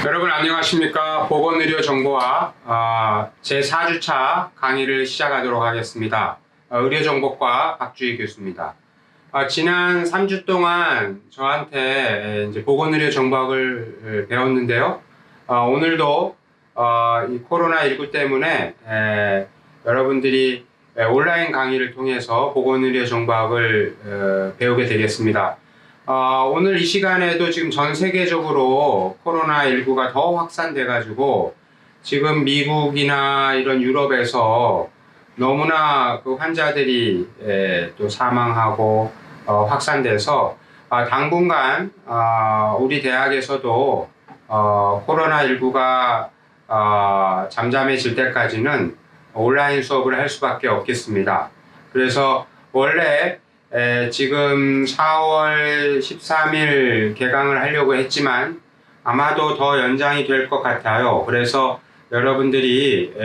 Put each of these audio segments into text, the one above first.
여러분 안녕하십니까. 보건의료정보화 제4주차 강의를 시작하도록 하겠습니다. 의료정보과 박주희 교수입니다. 지난 3주 동안 저한테 이제 보건의료정보학을 배웠는데요. 오늘도 이 코로나19 때문에 여러분들이 온라인 강의를 통해서 보건의료정보학을 배우게 되겠습니다. 오늘 이 시간에도 지금 전 세계적으로 코로나19가 더 확산돼가지고 지금 미국이나 이런 유럽에서 너무나 그 환자들이 또 사망하고 확산돼서 당분간 우리 대학에서도 코로나19가 잠잠해질 때까지는 온라인 수업을 할 수밖에 없겠습니다. 그래서 원래 지금 4월 13일 개강을 하려고 했지만 아마도 더 연장이 될 것 같아요. 그래서 여러분들이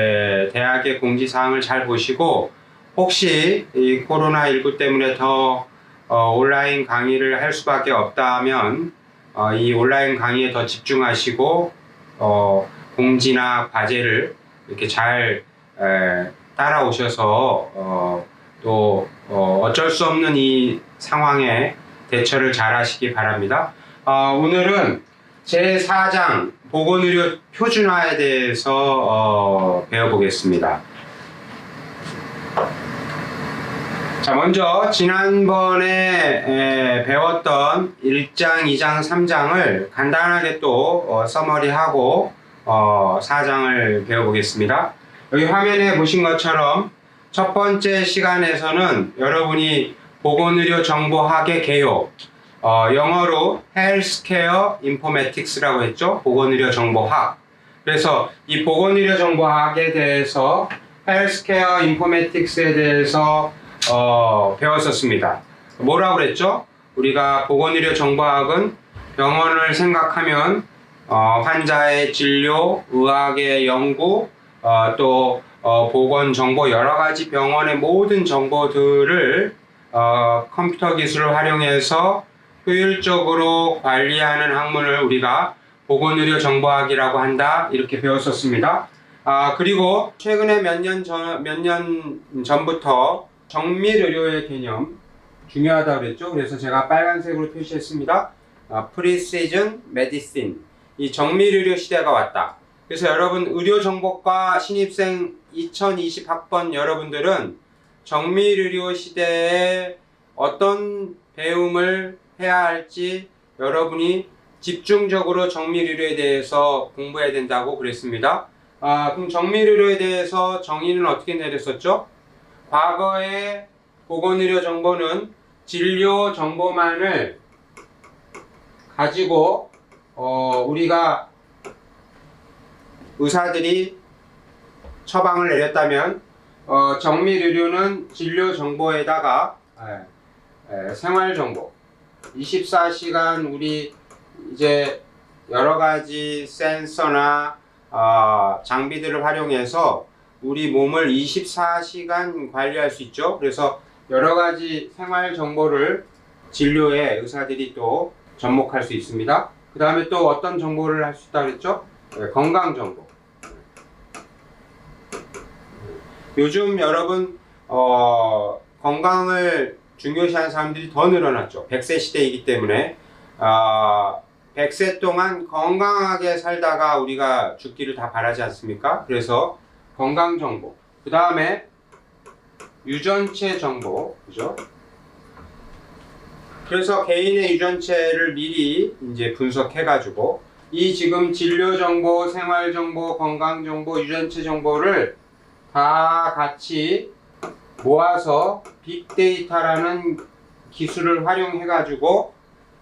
대학의 공지사항을 잘 보시고 혹시 이 코로나19 때문에 더 온라인 강의를 할 수밖에 없다면 이 온라인 강의에 더 집중하시고 공지나 과제를 이렇게 잘 따라오셔서 또 어쩔 수 없는 이 상황에 대처를 잘 하시기 바랍니다. 오늘은 제4장 보건의료 표준화에 대해서 배워보겠습니다. 자, 먼저 지난번에 배웠던 1장, 2장, 3장을 간단하게 또 서머리하고 4장을 배워보겠습니다. 여기 화면에 보신 것처럼 첫 번째 시간에서는 여러분이 보건의료정보학의 개요, 영어로 Healthcare Informatics라고 했죠. 보건의료정보학. 그래서 이 보건의료정보학에 대해서 Healthcare Informatics에 대해서 배웠었습니다. 뭐라고 그랬죠? 우리가 보건의료정보학은 병원을 생각하면 환자의 진료, 의학의 연구, 또 보건정보, 여러가지 병원의 모든 정보들을 컴퓨터 기술을 활용해서 효율적으로 관리하는 학문을 우리가 보건의료정보학이라고 한다, 이렇게 배웠었습니다. 그리고 최근에 몇 년 전부터 정밀의료의 개념 중요하다고 그랬죠. 그래서 제가 빨간색으로 표시했습니다. Precision Medicine, 이 정밀의료 시대가 왔다. 그래서 여러분 의료정보과 신입생 2020 학번 여러분들은 정밀의료 시대에 어떤 배움을 해야 할지 여러분이 집중적으로 정밀의료에 대해서 공부해야 된다고 그랬습니다. 그럼 정밀의료에 대해서 정의는 어떻게 내렸었죠? 과거의 보건의료 정보는 진료 정보만을 가지고 우리가 의사들이 처방을 내렸다면 정밀의료는 진료 정보에다가 생활 정보, 24시간 우리 이제 여러 가지 센서나 장비들을 활용해서 우리 몸을 24시간 관리할 수 있죠. 그래서 여러 가지 생활 정보를 진료에 의사들이 또 접목할 수 있습니다. 그 다음에 또 어떤 정보를 할 수 있다고 그랬죠? 건강 정보. 요즘 여러분 건강을 중요시하는 사람들이 더 늘어났죠. 100세 시대이기 때문에 100세 동안 건강하게 살다가 우리가 죽기를 다 바라지 않습니까? 그래서 건강 정보, 그 다음에 유전체 정보, 그죠? 그래서 개인의 유전체를 미리 이제 분석해가지고 이 지금 진료 정보, 생활 정보, 건강 정보, 유전체 정보를 다 같이 모아서 빅데이터라는 기술을 활용해가지고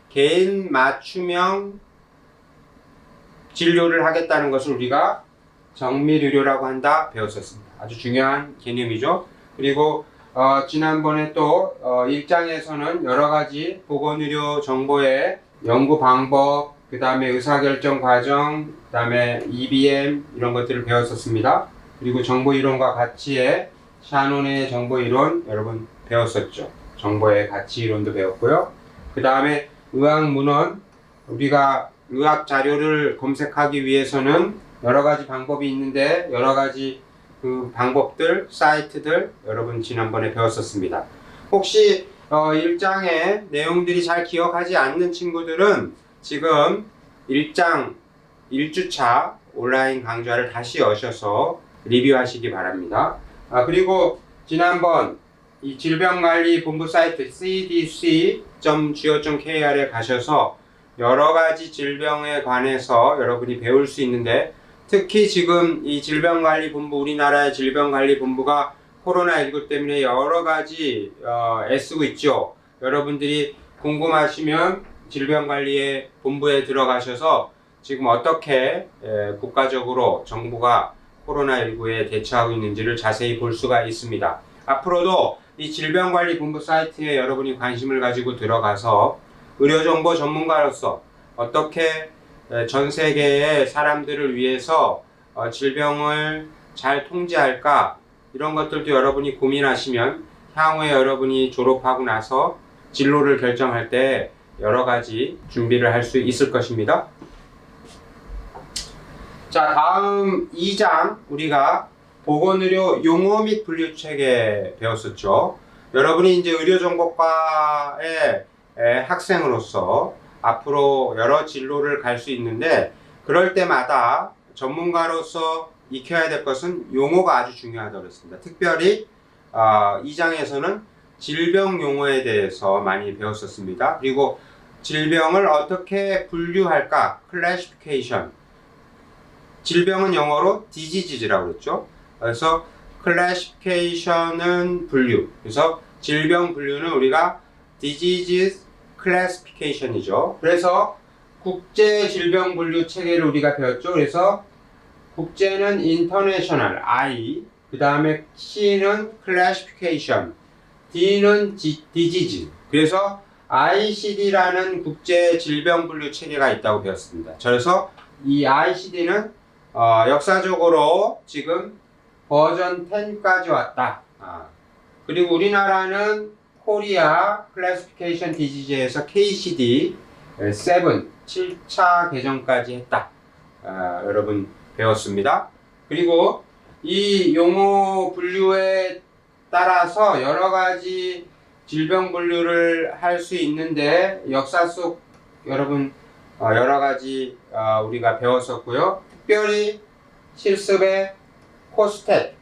개인 맞춤형 진료를 하겠다는 것을 우리가 정밀의료라고 한다 배웠었습니다. 아주 중요한 개념이죠. 그리고 지난번에 또 1장에서는 여러가지 보건의료 정보의 연구 방법, 그 다음에 의사결정 과정, 그 다음에 EBM 이런 것들을 배웠었습니다. 그리고 정보이론과 가치의 샤논의 정보이론 여러분 배웠었죠. 정보의 가치이론도 배웠고요. 그 다음에 의학문헌, 우리가 의학 자료를 검색하기 위해서는 여러 가지 방법이 있는데 여러 가지 그 방법들, 사이트들 여러분 지난번에 배웠었습니다. 혹시 1장의 내용들이 잘 기억하지 않는 친구들은 지금 1장 1주차 온라인 강좌를 다시 여셔서 리뷰하시기 바랍니다. 그리고 지난번 이 질병관리본부 사이트 cdc.go.kr에 가셔서 여러 가지 질병에 관해서 여러분이 배울 수 있는데 특히 지금 이 질병관리본부, 우리나라의 질병관리본부가 코로나19 때문에 여러 가지 애쓰고 있죠. 여러분들이 궁금하시면 질병관리의 본부에 들어가셔서 지금 어떻게 국가적으로 정부가 코로나19에 대처하고 있는지를 자세히 볼 수가 있습니다. 앞으로도 이 질병관리본부 사이트에 여러분이 관심을 가지고 들어가서 의료정보 전문가로서 어떻게 전 세계의 사람들을 위해서 질병을 잘 통제할까 이런 것들도 여러분이 고민하시면 향후에 여러분이 졸업하고 나서 진로를 결정할 때 여러 가지 준비를 할 수 있을 것입니다. 자, 다음 2장 우리가 보건의료 용어 및 분류체계 배웠었죠. 여러분이 이제 의료정보과의 학생으로서 앞으로 여러 진로를 갈 수 있는데 그럴 때마다 전문가로서 익혀야 될 것은 용어가 아주 중요하다고 했습니다. 특별히 2장에서는 질병 용어에 대해서 많이 배웠었습니다. 그리고 질병을 어떻게 분류할까? 클래시피케이션. 질병은 영어로 diseases라고 그랬죠. 그래서 클래시피케이션은 분류. 그래서 질병 분류는 우리가 disease classification이죠. 그래서 국제 질병 분류 체계를 우리가 배웠죠. 그래서 국제는 international, I, 그 다음에 C는 classification, D는 disease. 그래서 ICD라는 국제 질병 분류 체계가 있다고 배웠습니다. 그래서 이 ICD는 역사적으로 지금 버전 10까지 왔다. 그리고 우리나라는 코리아 클래시피케이션 디지즈에서 KCD 7차 개정까지 했다. 여러분 배웠습니다. 그리고 이 용어 분류에 따라서 여러 가지 질병 분류를 할 수 있는데 역사 속 여러분 여러 가지 우리가 배웠었고요. 특별히 실습에 코스텟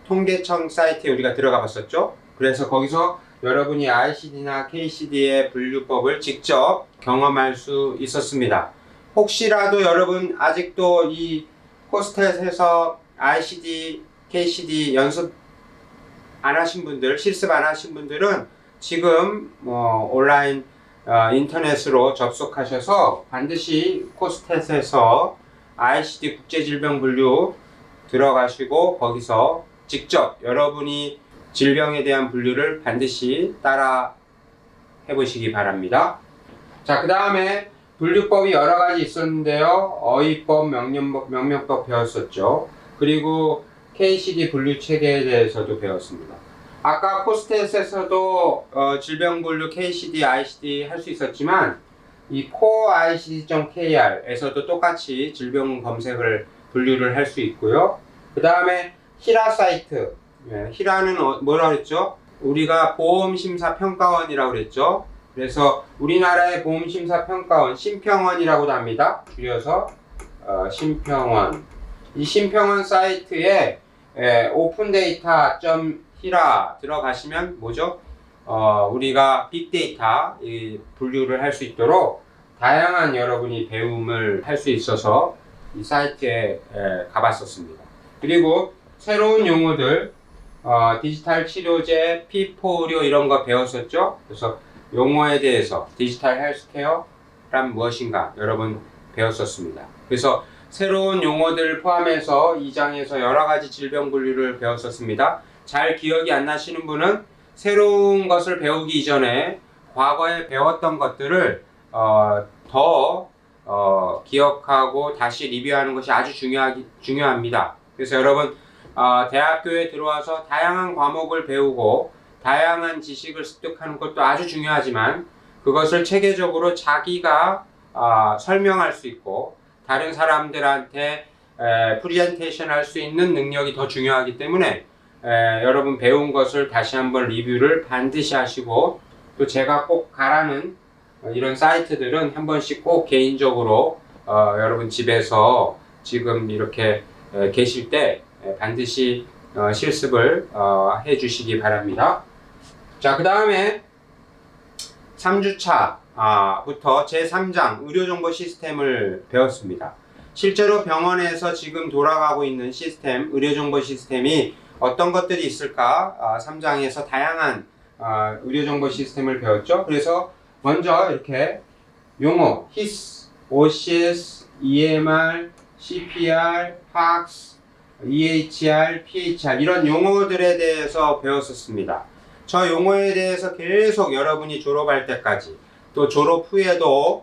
통계청 사이트에 우리가 들어가 봤었죠. 그래서 거기서 여러분이 ICD나 KCD의 분류법을 직접 경험할 수 있었습니다. 혹시라도 여러분 아직도 이 코스텟에서 ICD, KCD 연습 안 하신 분들, 실습 안 하신 분들은 지금 온라인 인터넷으로 접속하셔서 반드시 코스텟에서 ICD 국제질병분류 들어가시고 거기서 직접 여러분이 질병에 대한 분류를 반드시 따라 해보시기 바랍니다. 자, 그 다음에 분류법이 여러 가지 있었는데요. 어휘법, 명명법 배웠었죠. 그리고 KCD 분류 체계에 대해서도 배웠습니다. 아까 코스텟에서도 질병 분류 KCD, ICD 할 수 있었지만 이 coicd.kr에서도 똑같이 질병 검색을 분류를 할 수 있고요. 그 다음에 히라 사이트. 히라는 뭐라 그랬죠? 우리가 보험심사평가원이라고 그랬죠. 그래서 우리나라의 보험심사평가원, 심평원이라고도 합니다. 줄여서 심평원. 이 심평원 사이트에 openData.hira 들어가시면 뭐죠? 우리가 빅데이터 분류를 할 수 있도록 다양한 여러분이 배움을 할 수 있어서 이 사이트에 가봤었습니다. 그리고 새로운 용어들 디지털 치료제, 피포 의료 이런 거 배웠었죠. 그래서 용어에 대해서 디지털 헬스케어란 무엇인가 여러분 배웠었습니다. 그래서 새로운 용어들 포함해서 2장에서 여러 가지 질병 분류를 배웠었습니다. 잘 기억이 안 나시는 분은 새로운 것을 배우기 이전에 과거에 배웠던 것들을 더 기억하고 다시 리뷰하는 것이 아주 중요합니다. 그래서 여러분 대학교에 들어와서 다양한 과목을 배우고 다양한 지식을 습득하는 것도 아주 중요하지만 그것을 체계적으로 자기가 설명할 수 있고 다른 사람들한테 프레젠테이션 할 수 있는 능력이 더 중요하기 때문에 여러분 배운 것을 다시 한번 리뷰를 반드시 하시고 또 제가 꼭 가라는 이런 사이트들은 한 번씩 꼭 개인적으로 여러분 집에서 지금 이렇게 계실 때 반드시 실습을 해 주시기 바랍니다. 자, 그 다음에 3주차 부터 제3장 의료정보 시스템을 배웠습니다. 실제로 병원에서 지금 돌아가고 있는 시스템, 의료정보 시스템이 어떤 것들이 있을까? 3장에서 다양한 의료정보 시스템을 배웠죠. 그래서 먼저 이렇게 용어, HIS, OCS, EMR, CPR, PACS, EHR, PHR 이런 용어들에 대해서 배웠었습니다. 저 용어에 대해서 계속 여러분이 졸업할 때까지 또 졸업 후에도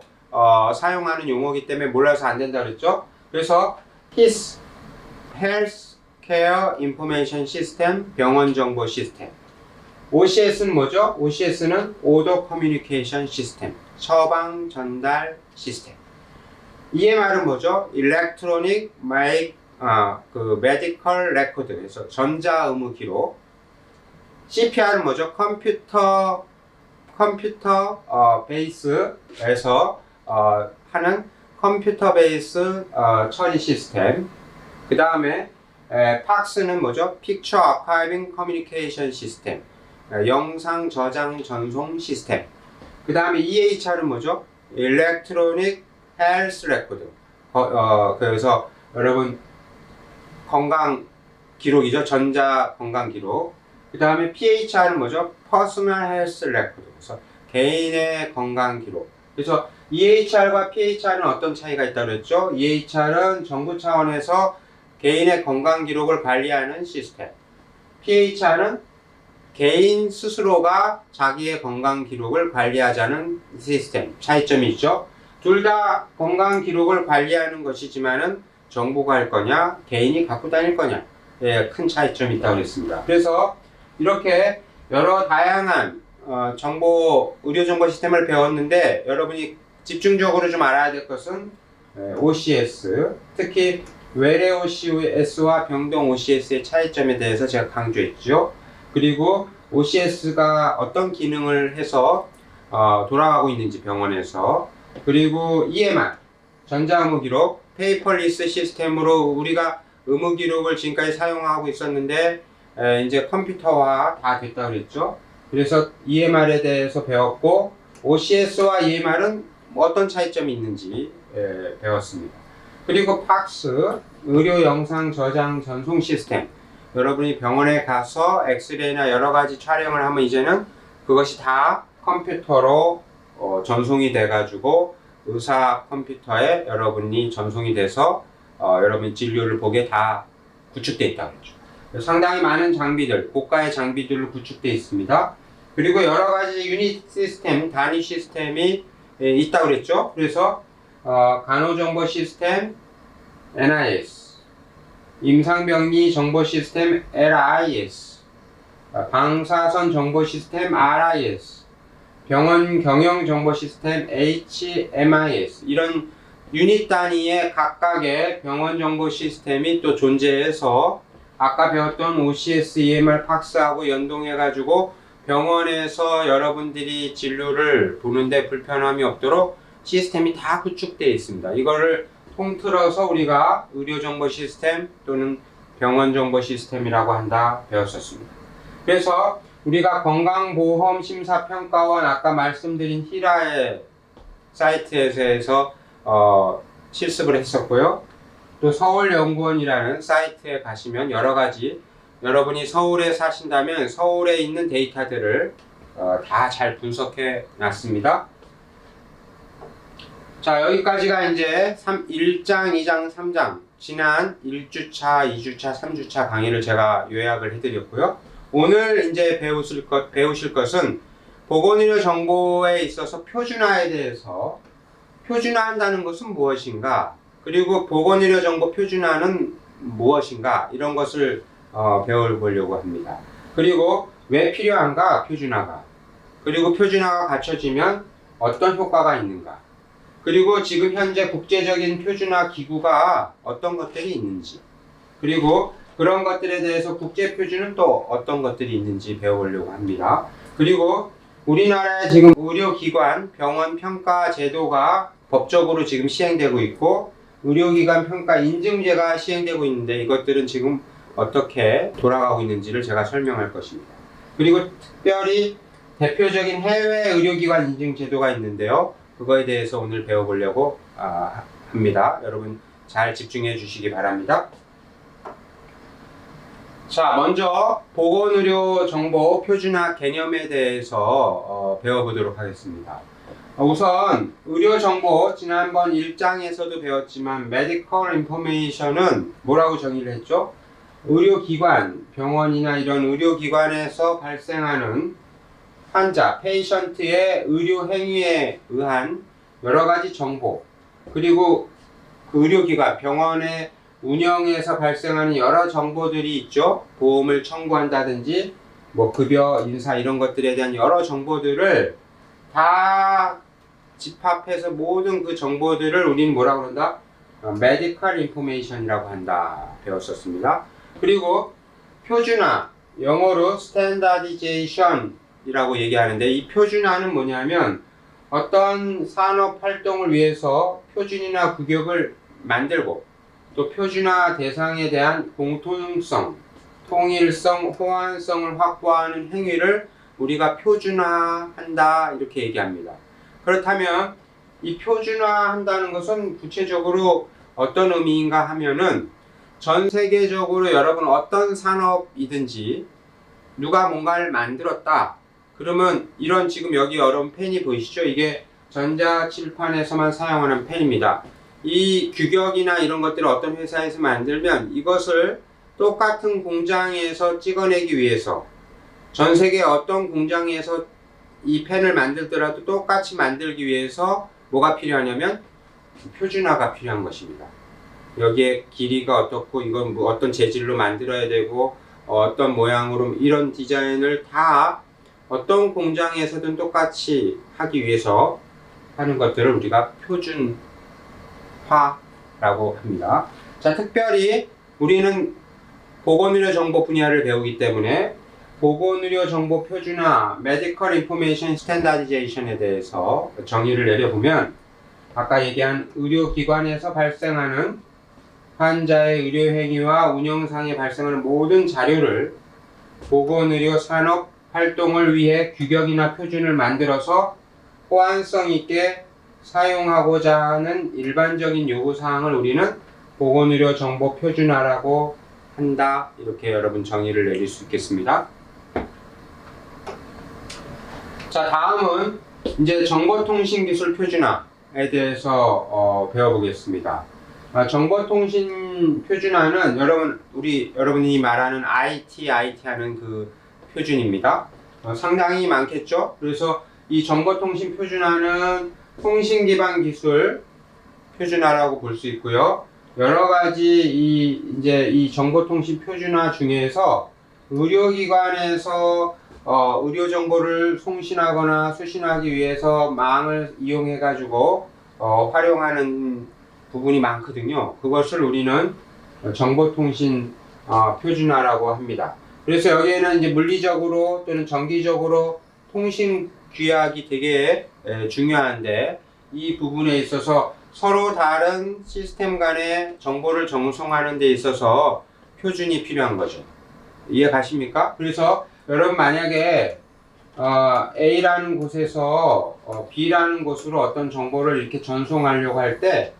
사용하는 용어이기 때문에 몰라서 안 된다 그랬죠. 그래서 HIS, Health Care Information System, 병원 정보 시스템. OCS는 뭐죠? OCS는 Order Communication System, 처방 전달 시스템. EMR은 뭐죠? Electronic Medical Record, 그래서 전자 의무 기록. CPR은 뭐죠? 컴퓨터 베이스에서 하는 컴퓨터 베이스 처리 시스템. 그 다음에 PACS는 뭐죠? Picture Archiving Communication System, 영상 저장 전송 시스템. 그 다음에 EHR은 뭐죠? Electronic Health Record. 그래서 여러분 건강 기록이죠. 전자 건강 기록. 그 다음에 PHR은 뭐죠? Personal Health Record. 그래서 개인의 건강 기록. 그래서 EHR과 PHR은 어떤 차이가 있다고 그랬죠? EHR은 정부 차원에서 개인의 건강 기록을 관리하는 시스템. PHR은 개인 스스로가 자기의 건강 기록을 관리하자는 시스템. 차이점이 있죠. 둘 다 건강 기록을 관리하는 것이지만은 정부가 할 거냐, 개인이 갖고 다닐 거냐, 큰 차이점이 있다고 그랬습니다. 그래서 이렇게 여러 다양한 의료정보 시스템을 배웠는데 여러분이 집중적으로 좀 알아야 될 것은 OCS, 특히 외래 OCS와 병동 OCS의 차이점에 대해서 제가 강조했죠. 그리고 OCS가 어떤 기능을 해서 돌아가고 있는지 병원에서, 그리고 EMR, 전자의무기록, 페이퍼리스 시스템으로 우리가 의무기록을 지금까지 사용하고 있었는데 이제 컴퓨터화 다 됐다고 그랬죠. 그래서 EMR에 대해서 배웠고 OCS와 EMR은 어떤 차이점이 있는지 배웠습니다. 그리고 PACS, 의료 영상 저장 전송 시스템. 여러분이 병원에 가서 엑스레이나 여러 가지 촬영을 하면 이제는 그것이 다 컴퓨터로 전송이 돼가지고 의사 컴퓨터에 여러분이 전송이 돼서 여러분이 진료를 보게 다 구축되어 있다고 그랬죠. 상당히 많은 장비들, 고가의 장비들로 구축되어 있습니다. 그리고 여러 가지 유닛 시스템, 단위 시스템이 있다고 그랬죠. 그래서 간호정보 시스템 NIS, 임상병리 정보 시스템 LIS, 방사선 정보 시스템 RIS, 병원 경영 정보 시스템 HMIS. 이런 유닛 단위의 각각의 병원 정보 시스템이 또 존재해서 아까 배웠던 OCS, EMR, PACS하고 연동해가지고 병원에서 여러분들이 진료를 보는데 불편함이 없도록 시스템이 다 구축되어 있습니다. 이거를 통틀어서 우리가 의료정보 시스템 또는 병원정보 시스템이라고 한다 배웠었습니다. 그래서 우리가 건강보험심사평가원 아까 말씀드린 히라의 사이트에서 실습을 했었고요. 또 서울연구원이라는 사이트에 가시면 여러 가지, 여러분이 서울에 사신다면 서울에 있는 데이터들을 다 잘 분석해 놨습니다. 자, 여기까지가 이제 1장, 2장, 3장 지난 1주차, 2주차, 3주차 강의를 제가 요약을 해드렸고요. 오늘 이제 배우실 것은 보건의료 정보에 있어서 표준화에 대해서, 표준화한다는 것은 무엇인가, 그리고 보건의료 정보 표준화는 무엇인가, 이런 것을 배워보려고 합니다. 그리고 왜 필요한가, 표준화가. 그리고 표준화가 갖춰지면 어떤 효과가 있는가. 그리고 지금 현재 국제적인 표준화 기구가 어떤 것들이 있는지, 그리고 그런 것들에 대해서 국제 표준은 또 어떤 것들이 있는지 배워보려고 합니다. 그리고 우리나라에 지금 의료기관, 병원 평가 제도가 법적으로 지금 시행되고 있고, 의료기관 평가 인증제가 시행되고 있는데 이것들은 지금 어떻게 돌아가고 있는지를 제가 설명할 것입니다. 그리고 특별히 대표적인 해외 의료기관 인증제도가 있는데요. 그거에 대해서 오늘 배워보려고 합니다. 여러분 잘 집중해 주시기 바랍니다. 자, 먼저 보건의료정보 표준화 개념에 대해서 배워보도록 하겠습니다. 우선 의료정보, 지난번 1장에서도 배웠지만 Medical Information은 뭐라고 정의를 했죠? 의료기관, 병원이나 이런 의료기관에서 발생하는 환자, 페이션트의 의료 행위에 의한 여러 가지 정보, 그리고 그 의료기관, 병원의 운영에서 발생하는 여러 정보들이 있죠. 보험을 청구한다든지, 뭐 급여, 인사 이런 것들에 대한 여러 정보들을 다 집합해서 모든 그 정보들을 우리는 뭐라고 그런다? Medical Information이라고 한다. 배웠었습니다. 그리고 표준화, 영어로 Standardization 이라고 얘기하는데, 이 표준화는 뭐냐면 어떤 산업 활동을 위해서 표준이나 규격을 만들고 또 표준화 대상에 대한 공통성, 통일성, 호환성을 확보하는 행위를 우리가 표준화한다 이렇게 얘기합니다. 그렇다면 이 표준화한다는 것은 구체적으로 어떤 의미인가 하면은 전 세계적으로 여러분 어떤 산업이든지 누가 뭔가를 만들었다 그러면 이런 지금 여기 여러분 펜이 보이시죠? 이게 전자칠판에서만 사용하는 펜입니다. 이 규격이나 이런 것들을 어떤 회사에서 만들면 이것을 똑같은 공장에서 찍어내기 위해서 전 세계 어떤 공장에서 이 펜을 만들더라도 똑같이 만들기 위해서 뭐가 필요하냐면 표준화가 필요한 것입니다. 여기에 길이가 어떻고 이건 뭐 어떤 재질로 만들어야 되고 어떤 모양으로 이런 디자인을 다 어떤 공장에서든 똑같이 하기 위해서 하는 것들을 우리가 표준화라고 합니다. 자, 특별히 우리는 보건의료 정보 분야를 배우기 때문에 보건의료 정보 표준화, Medical Information Standardization에 대해서 정의를 내려보면 아까 얘기한 의료기관에서 발생하는 환자의 의료행위와 운영상에 발생하는 모든 자료를 보건의료 산업 활동을 위해 규격이나 표준을 만들어서 호환성 있게 사용하고자 하는 일반적인 요구사항을 우리는 보건의료 정보 표준화라고 한다. 이렇게 여러분 정의를 내릴 수 있겠습니다. 자, 다음은 이제 정보통신기술 표준화에 대해서 배워보겠습니다. 정보통신 표준화는 여러분이 말하는 IT 하는 그 표준입니다. 상당히 많겠죠? 그래서 이 정보통신 표준화는 통신기반 기술 표준화라고 볼 수 있고요. 여러 가지 이 정보통신 표준화 중에서 의료기관에서 의료 정보를 송신하거나 수신하기 위해서 망을 이용해 가지고 활용하는 부분이 많거든요. 그것을 우리는 정보통신 표준화라고 합니다. 그래서 여기에는 이제 물리적으로 또는 정기적으로 통신 규약이 되게 중요한데, 이 부분에 있어서 서로 다른 시스템 간의 정보를 정송하는 데 있어서 표준이 필요한 거죠. 이해 가십니까? 그래서 여러분 만약에 A라는 곳에서 B라는 곳으로 어떤 정보를 이렇게 전송하려고 할 때,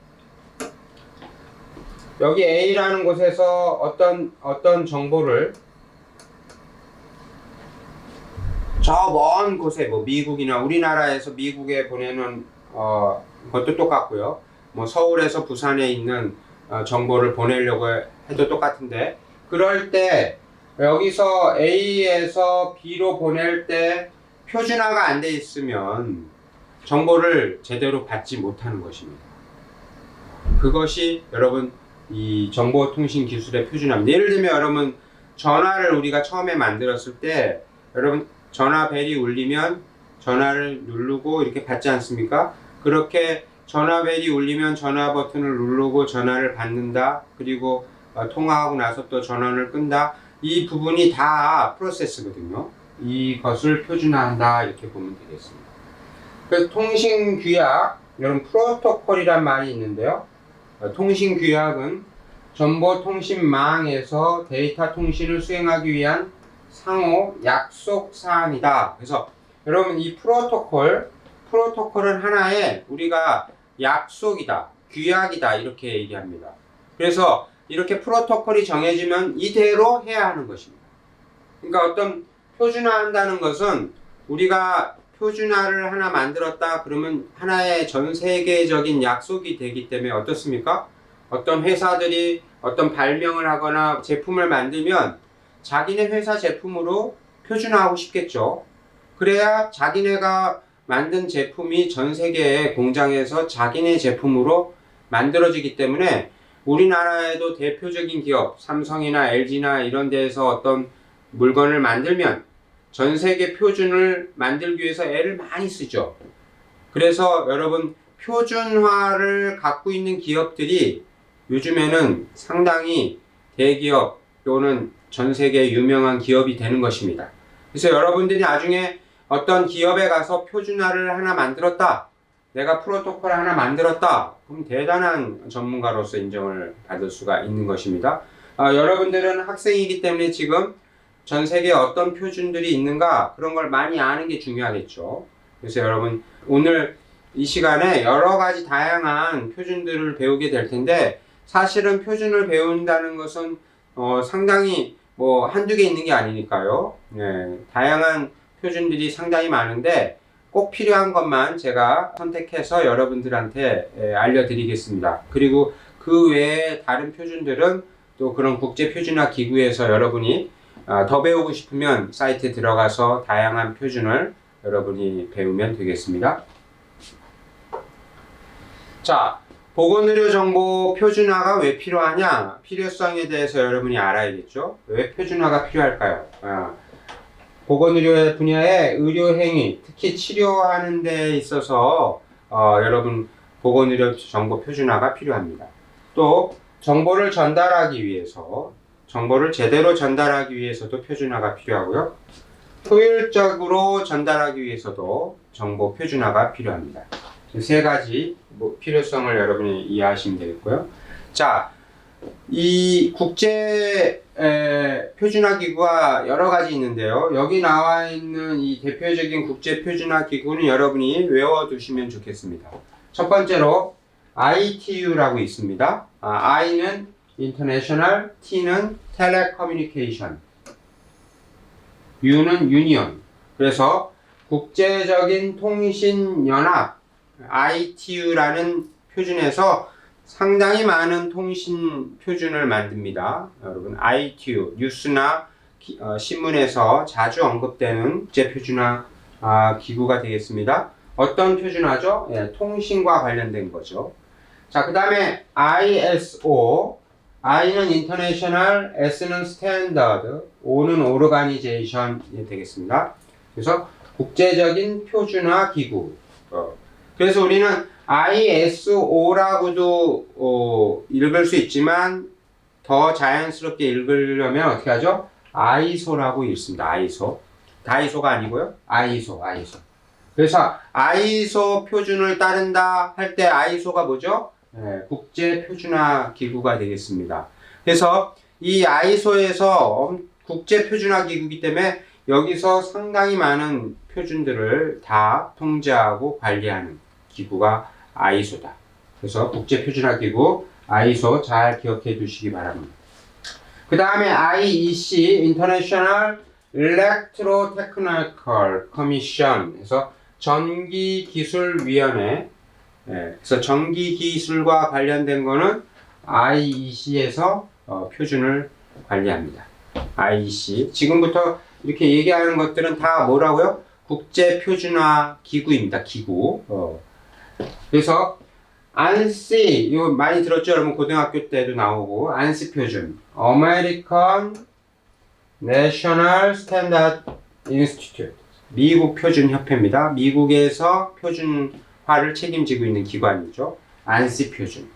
여기 A라는 곳에서 어떤 정보를 저 먼 곳에 뭐 미국이나 우리나라에서 미국에 보내는 것도 똑같고요. 뭐 서울에서 부산에 있는 정보를 보내려고 해도 똑같은데, 그럴 때 여기서 A에서 B로 보낼 때 표준화가 안 돼 있으면 정보를 제대로 받지 못하는 것입니다. 그것이 여러분 이 정보통신 기술의 표준화입니다. 예를 들면 여러분 전화를 우리가 처음에 만들었을 때 여러분 전화 벨이 울리면 전화를 누르고 이렇게 받지 않습니까? 그렇게 전화벨이 울리면 전화 버튼을 누르고 전화를 받는다. 그리고 통화하고 나서 또 전원을 끈다. 이 부분이 다 프로세스거든요. 이것을 표준화한다 이렇게 보면 되겠습니다. 그래서 통신규약, 이런 프로토콜이란 말이 있는데요. 통신규약은 정보통신망에서 데이터 통신을 수행하기 위한 상호 약속 사항이다. 그래서 여러분 이 프로토콜은 하나의 우리가 약속이다, 규약이다 이렇게 얘기합니다. 그래서 이렇게 프로토콜이 정해지면 이대로 해야 하는 것입니다. 그러니까 어떤 표준화한다는 것은 우리가 표준화를 하나 만들었다 그러면 하나의 전 세계적인 약속이 되기 때문에 어떻습니까? 어떤 회사들이 어떤 발명을 하거나 제품을 만들면 자기네 회사 제품으로 표준화하고 싶겠죠. 그래야 자기네가 만든 제품이 전 세계의 공장에서 자기네 제품으로 만들어지기 때문에 우리나라에도 대표적인 기업, 삼성이나 LG나 이런 데에서 어떤 물건을 만들면 전 세계 표준을 만들기 위해서 애를 많이 쓰죠. 그래서 여러분 표준화를 갖고 있는 기업들이 요즘에는 상당히 대기업 또는 전 세계 유명한 기업이 되는 것입니다. 그래서 여러분들이 나중에 어떤 기업에 가서 표준화를 하나 만들었다, 내가 프로토콜 하나 만들었다, 그럼 대단한 전문가로서 인정을 받을 수가 있는 것입니다. 여러분들은 학생이기 때문에 지금 전 세계에 어떤 표준들이 있는가 그런 걸 많이 아는 게 중요하겠죠. 그래서 여러분 오늘 이 시간에 여러 가지 다양한 표준들을 배우게 될 텐데, 사실은 표준을 배운다는 것은 상당히 한두 개 있는 게 아니니까요. 네, 다양한 표준들이 상당히 많은데 꼭 필요한 것만 제가 선택해서 여러분들한테 알려드리겠습니다. 그리고 그 외에 다른 표준들은 또 그런 국제표준화 기구에서 여러분이 더 배우고 싶으면 사이트에 들어가서 다양한 표준을 여러분이 배우면 되겠습니다. 자, 보건의료정보 표준화가 왜 필요하냐? 필요성에 대해서 여러분이 알아야겠죠? 왜 표준화가 필요할까요? 보건의료 분야의 의료행위, 특히 치료하는 데 있어서 여러분 보건의료 정보 표준화가 필요합니다. 또 정보를 전달하기 위해서, 정보를 제대로 전달하기 위해서도 표준화가 필요하고요. 효율적으로 전달하기 위해서도 정보 표준화가 필요합니다. 세 가지 필요성을 여러분이 이해하시면 되겠고요. 자, 이 국제 표준화 기구가 여러 가지 있는데요. 여기 나와 있는 이 대표적인 국제 표준화 기구는 여러분이 외워두시면 좋겠습니다. 첫 번째로 ITU라고 있습니다. I는 International, T는 Telecommunication, U는 Union. 그래서 국제적인 통신연합 ITU라는 표준에서 상당히 많은 통신 표준을 만듭니다. 여러분 ITU 뉴스나 신문에서 자주 언급되는 국제 표준화 기구가 되겠습니다. 어떤 표준화죠? 통신과 관련된 거죠. 자, 그 다음에 ISO, I는 International, S는 Standard, O는 Organization이 되겠습니다. 그래서 국제적인 표준화 기구. 그래서 우리는 ISO라고도 읽을 수 있지만 더 자연스럽게 읽으려면 어떻게 하죠? ISO라고 읽습니다. ISO. 다이소가 아니고요. ISO. 그래서 ISO 표준을 따른다 할 때 ISO가 뭐죠? 국제 표준화 기구가 되겠습니다. 그래서 이 ISO에서 국제 표준화 기구이기 때문에 여기서 상당히 많은 표준들을 다 통제하고 관리하는 기구가 ISO다. 그래서 국제표준화 기구 ISO 잘 기억해 두시기 바랍니다. 그 다음에 IEC International Electrotechnical Commission, 그래서 전기기술위원회. 그래서 전기기술과 관련된 거는 IEC에서 표준을 관리합니다. IEC. 지금부터 이렇게 얘기하는 것들은 다 뭐라고요? 국제표준화 기구입니다. 기구. 그래서 ANSI, 이거 많이 들었죠? 여러분 고등학교 때도 나오고. ANSI 표준, American National Standard Institute, 미국 표준 협회입니다. 미국에서 표준화 역할을 책임지고 있는 기관이죠. ANSI 표준.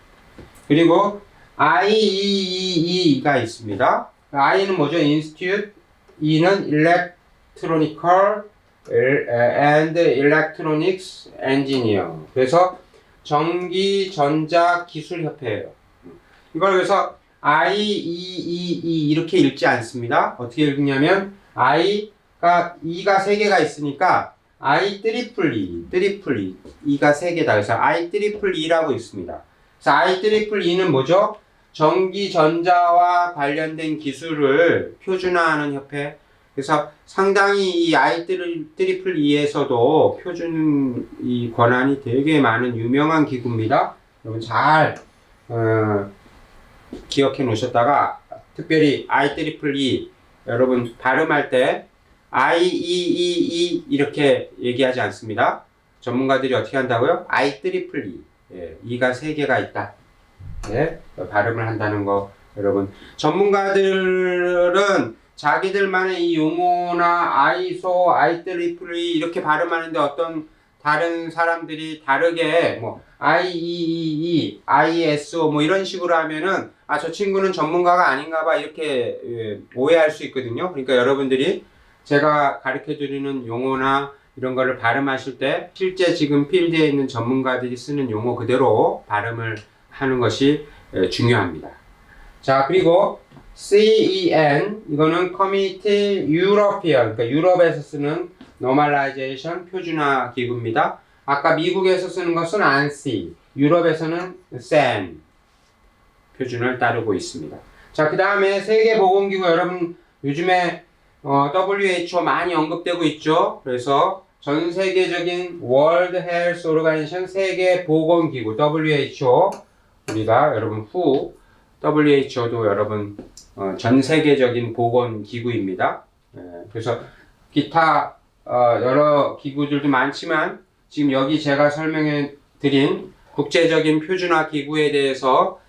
그리고 IEEE가 있습니다. I는 뭐죠? Institute, E는 Electrical and Electronics Engineer. 그래서 전기전자기술협회예요. 이걸 그래서 IEEE 이렇게 읽지 않습니다. 어떻게 읽냐면 E가 3개가 있으니까 IEEE, E가 3개다. 그래서 IEEE라고 있습니다. 그래서 IEEE는 뭐죠? 전기전자와 관련된 기술을 표준화하는 협회. 그래서 상당히 이 IEEE에서도 표준 이 권한이 되게 많은 유명한 기구입니다. 여러분 잘 기억해 놓으셨다가 특별히 IEEE 여러분 발음할 때 IEEE 이렇게 얘기하지 않습니다. 전문가들이 어떻게 한다고요? IEEE. 예, E가 3개가 있다. 예, 발음을 한다는 거 여러분 전문가들은 자기들만의 이 용어나 ISO, IEEE 이렇게 발음하는데 어떤 다른 사람들이 다르게 뭐 IEEE, ISO 뭐 이런 식으로 하면은 아, 저 친구는 전문가가 아닌가 봐 이렇게 오해할 수 있거든요. 그러니까 여러분들이 제가 가르쳐 드리는 용어나 이런 거를 발음하실 때 실제 지금 필드에 있는 전문가들이 쓰는 용어 그대로 발음을 하는 것이 중요합니다. 자, 그리고 CEN 이거는 Community European, 그러니까 유럽에서 쓰는 Normalization 표준화 기구입니다. 아까 미국에서 쓰는 것은 ANSI, 유럽에서는 CEN 표준을 따르고 있습니다. 자, 그 다음에 세계보건기구 여러분 요즘에 WHO 많이 언급되고 있죠. 그래서 전 세계적인 World Health Organization 세계보건기구 WHO 우리가 여러분 WHO도 여러분 전 세계적인 보건기구입니다. 그래서 기타 여러 기구들도 많지만 지금 여기 제가 설명해 드린 국제적인 표준화 기구에 대해서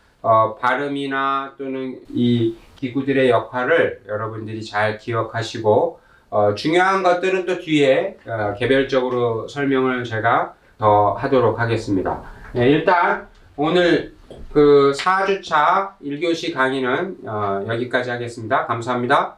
발음이나 또는 이 기구들의 역할을 여러분들이 잘 기억하시고 중요한 것들은 또 뒤에 개별적으로 설명을 제가 더 하도록 하겠습니다. 네, 일단 오늘 그 4주차 1교시 강의는 여기까지 하겠습니다. 감사합니다.